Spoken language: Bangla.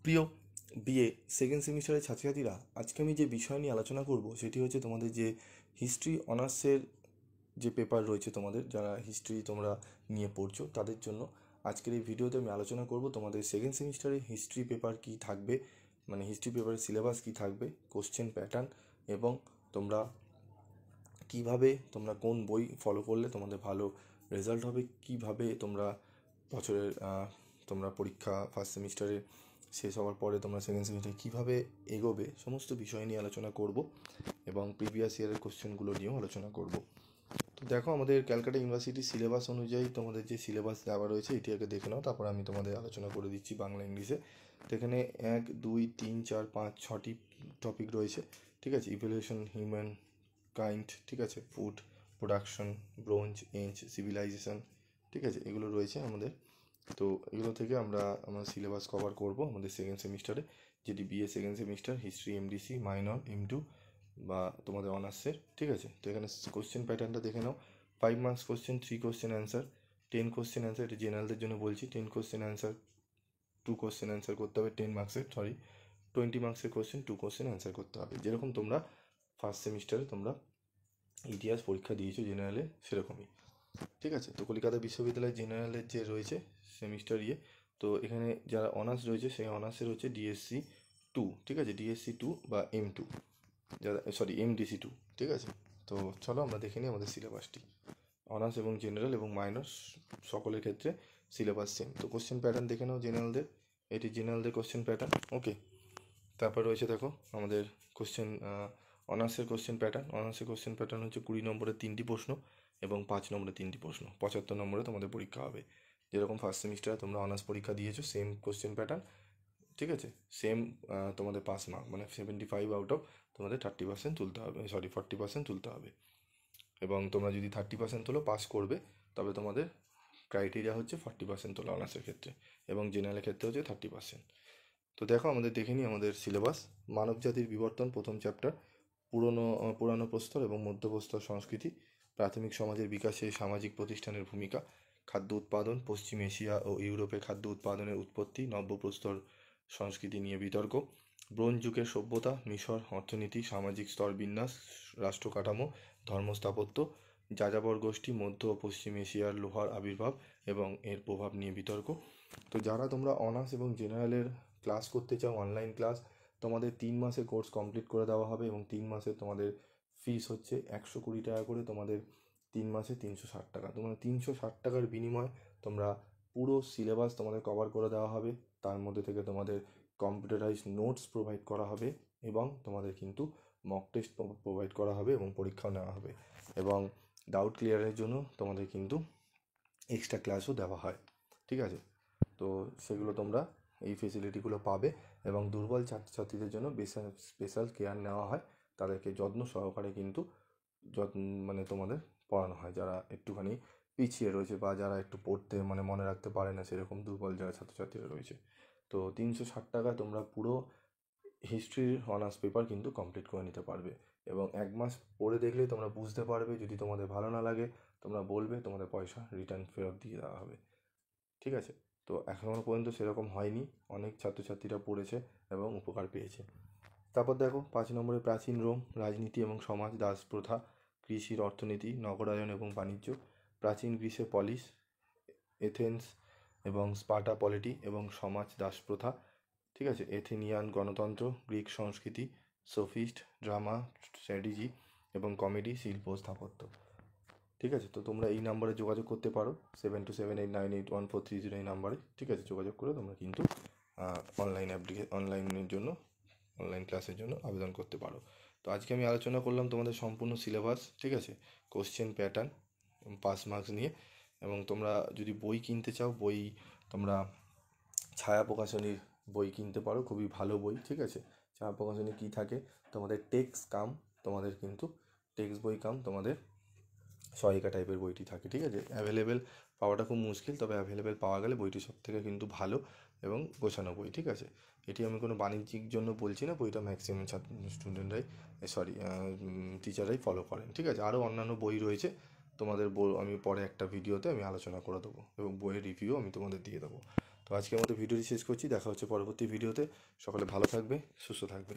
প্রিয় বিএ সেকেন্ড সেমিস্টারের ছাত্রছাত্রীরা, আজকে আমি যে বিষয় নিয়ে আলোচনা করব সেটি হচ্ছে তোমাদের যে হিস্ট্রি অনার্সের যে পেপার রয়েছে, তোমাদের যারা হিস্ট্রি তোমরা নিয়ে পড়ছো তাদের জন্য আজকের এই ভিডিওতে আমি আলোচনা করব তোমাদের সেকেন্ড সেমিস্টারে হিস্ট্রি পেপার কী থাকবে, মানে হিস্ট্রি পেপারের সিলেবাস কী থাকবে, কোশ্চেন প্যাটার্ন এবং তোমরা কিভাবে তোমরা কোন বই ফলো করলে তোমাদের ভালো রেজাল্ট হবে, কিভাবে তোমরা বছরের তোমরা পরীক্ষা ফার্স্ট সেমিস্টারে শেষ হওয়ার পরে তোমরা সেকেন্ড সেমিস্টারে কীভাবে এগোবে, সমস্ত বিষয় নিয়ে আলোচনা করব এবং প্রিভিয়াস ইয়ারের কোশ্চেনগুলো নিয়েও আলোচনা করব। তো দেখো, আমাদের ক্যালকাটা ইউনিভার্সিটির সিলেবাস অনুযায়ী তোমাদের যে সিলেবাস দেওয়া রয়েছে এটি আগে দেখে নাও, তারপর আমি তোমাদের আলোচনা করে দিচ্ছি বাংলা ইংলিশে। তো এখানে 1, 2, 3, 4, 5, 6টি টপিক রয়েছে, ঠিক আছে। ইভলিউশন, হিউম্যান কাইন্ড, ঠিক আছে, food production, bronze age, civilisation, ঠিক আছে, এগুলো রয়েছে আমাদের। তো এগুলো থেকে আমরা আমার সিলেবাস কভার করব আমাদের সেকেন্ড সেমিস্টারে, যেটি BA second semester history MDC minor M2 বা তোমাদের অনার্সের, ঠিক আছে। তো এখানে কোশ্চেন প্যাটার্নটা দেখে নাও। 5 marks question, 3 question answer, 10 question answer, এটা জেনারেলদের জন্য বলছি। 10 কোশ্চেন অ্যান্সার, 2 কোশ্চেন অ্যান্সার করতে হবে 10 মার্কসের, 20 মার্কসের কোশ্চেন 2 কোশ্চেন অ্যান্সার করতে হবে, যেরকম তোমরা ফার্স্ট সেমিস্টারে তোমরা ইতিহাস পরীক্ষা দিয়েছো জেনারেলে সেরকমই, ঠিক আছে। তো কলকাতা বিশ্ববিদ্যালয় জেনারেলের যে রয়েছে সেমিস্টার তো এখানে যারা অনার্স রয়েছে সেই অনার্সের হচ্ছে DSC 2, ঠিক আছে, DSC 2 বা M2, যারা MDC 2, ঠিক আছে। তো চলো আমরা দেখে নিই আমাদের সিলেবাসটি। অনার্স এবং জেনারেল এবং মাইনর সকলের ক্ষেত্রে সিলেবাস সেম। তো কোশ্চেন প্যাটার্ন দেখে নাও জেনারেলদের, এটি জেনারেলদের কোশ্চেন প্যাটার্ন, ওকে। তারপর রয়েছে দেখো আমাদের কোশ্চেন অনার্সের কোশ্চেন প্যাটার্ন হচ্ছে 20 নম্বরের 3টি প্রশ্ন এবং 5 নম্বরের 3টি প্রশ্ন, 75 নম্বরে তোমাদের পরীক্ষা হবে। যেরকম ফার্স্ট সেমিস্টারে তোমরা অনার্স পরীক্ষা দিয়েছো সেম কোশ্চেন প্যাটার্ন, ঠিক আছে। সেম তোমাদের পাস মার্ক মানে 75 আউট অফ তোমাদের 30% তুলতে হবে, 40% তুলতে হবে। এবং তোমরা যদি 30% তোলো পাস করবে, তবে তোমাদের ক্রাইটেরিয়া হচ্ছে 40% তোলা অনার্সের ক্ষেত্রে, এবং জেনারেলের ক্ষেত্রে হচ্ছে 30%। তো দেখো আমাদের দেখে নিই আমাদের সিলেবাস। মানবজাতির বিবর্তন প্রথম চ্যাপ্টার, পুরানো প্রস্তর এবং মধ্যপ্রস্তর সংস্কৃতি, প্রাথমিক সমাজের বিকাশে সামাজিক প্রতিষ্ঠানের ভূমিকা, খাদ্য উৎপাদন, পশ্চিম এশিয়া ও ইউরোপে খাদ্য উৎপাদনের উৎপত্তি, নব্যপ্রস্তর সংস্কৃতি নিয়ে বিতর্ক, ব্রোঞ্জ যুগের সভ্যতা, মিশর, অর্থনীতি, সামাজিক স্তরবিন্যাস, রাষ্ট্র কাঠামো, ধর্মস্থাপত্য, যাযাবর গোষ্ঠী, মধ্য ও পশ্চিম এশিয়ার লোহার আবির্ভাব এবং এর প্রভাব নিয়ে বিতর্ক। তো যারা তোমরা অনার্স এবং জেনারেলের ক্লাস করতে চাও, অনলাইন ক্লাস, তোমাদের 3 মাসের কোর্স কমপ্লিট করে দেওয়া হবে এবং 3 মাসে তোমাদের ফিস হচ্ছে 120 টাকা করে, তোমাদের 3 মাসে 360 টাকা। তোমাদের 360 টাকার বিনিময়ে তোমরা পুরো সিলেবাস তোমাদের কভার করে দেওয়া হবে, তার মধ্যে থেকে তোমাদের কম্পিউটারাইজড নোটস প্রোভাইড করা হবে এবং তোমাদের কিন্তু মক টেস্ট প্রোভাইড করা হবে এবং পরীক্ষাও নেওয়া হবে, এবং ডাউট ক্লিয়ারের জন্য তোমাদের কিন্তু এক্সট্রা ক্লাসও দেওয়া হয়, ঠিক আছে। তো সেগুলো তোমরা এই ফেসিলিটিগুলো পাবে, এবং দুর্বল ছাত্রছাত্রীদের জন্য স্পেশাল কেয়ার নেওয়া হয়, তাদেরকে যত্ন সহকারে কিন্তু মানে তোমাদের পড়ানো হয়, যারা একটুখানি পিছিয়ে রয়েছে বা যারা একটু পড়তে মানে মনে রাখতে পারে না, সেরকম দুর্বল যারা ছাত্রছাত্রীরা রয়েছে। তো 360 টাকায় তোমরা পুরো হিস্ট্রির অনার্স পেপার কিন্তু কমপ্লিট করে নিতে পারবে, এবং 1 মাস পড়ে দেখলেই তোমরা বুঝতে পারবে। যদি তোমাদের ভালো না লাগে তোমরা বলবে, তোমাদের পয়সা রিটার্ন ফেরত দিয়ে দেওয়া হবে, ঠিক আছে। তো এখনও পর্যন্ত সেরকম হয়নি, অনেক ছাত্রছাত্রীরা পড়েছে এবং উপকার পেয়েছে। তারপর দেখো 5 নম্বরে প্রাচীন রোম, রাজনীতি এবং সমাজ, দাস প্রথা, কৃষির অর্থনীতি, নগরায়ন এবং বাণিজ্য, প্রাচীন গ্রিসে পলিস, এথেন্স এবং স্পার্টা পলিটি এবং সমাজ দাস প্রথা, ঠিক আছে, এথেনিয়ান গণতন্ত্র, গ্রিক সংস্কৃতি, সোফিস্ট, ড্রামা, স্ট্র্যাটেজি এবং কমেডি, শিল্প স্থাপত্য, ঠিক আছে। তো তোমরা এই নাম্বারে যোগাযোগ করতে পারো 7278981430 এই নাম্বারে, ঠিক আছে। যোগাযোগ করে তোমরা কিন্তু অনলাইনের জন্য অনলাইন ক্লাসের জন্য আবেদন করতে পারো। তো আজকে আমি আলোচনা করলাম তোমাদের সম্পূর্ণ সিলেবাস, ঠিক আছে, কোশ্চেন প্যাটার্ন, পাস মার্কস নিয়ে। এবং তোমরা যদি বই কিনতে চাও, বই তোমরা ছায়া প্রকাশনীর বই কিনতে পারো, খুবই ভালো বই, ঠিক আছে। ছায়া প্রকাশনী কী থাকে, তোমাদের তোমাদের কিন্তু টেক্সট বই তোমাদের সহায়িকা টাইপের বইটি থাকে, ঠিক আছে। অ্যাভেলেবেল পাওয়াটা খুব মুশকিল, তবে অ্যাভেলেবেল পাওয়া গেলে বইটি সব থেকে কিন্তু ভালো এবং গোছানো বই, ঠিক আছে। এটি আমি কোনো বাণিজ্যিক জন্য বলছি না, বইটা ম্যাক্সিমাম স্টুডেন্টরাই টিচাররাই ফলো করেন, ঠিক আছে। আরও অন্যান্য বই রয়েছে, তোমাদের আমি পরে একটা ভিডিওতে আমি আলোচনা করে দেবো এবং বইয়ের রিভিউ আমি তোমাদের দিয়ে দেবো। তো আজকের মতো ভিডিওটি শেষ করছি, দেখা হচ্ছে পরবর্তী ভিডিওতে। সকলে ভালো থাকবে, সুস্থ থাকবে।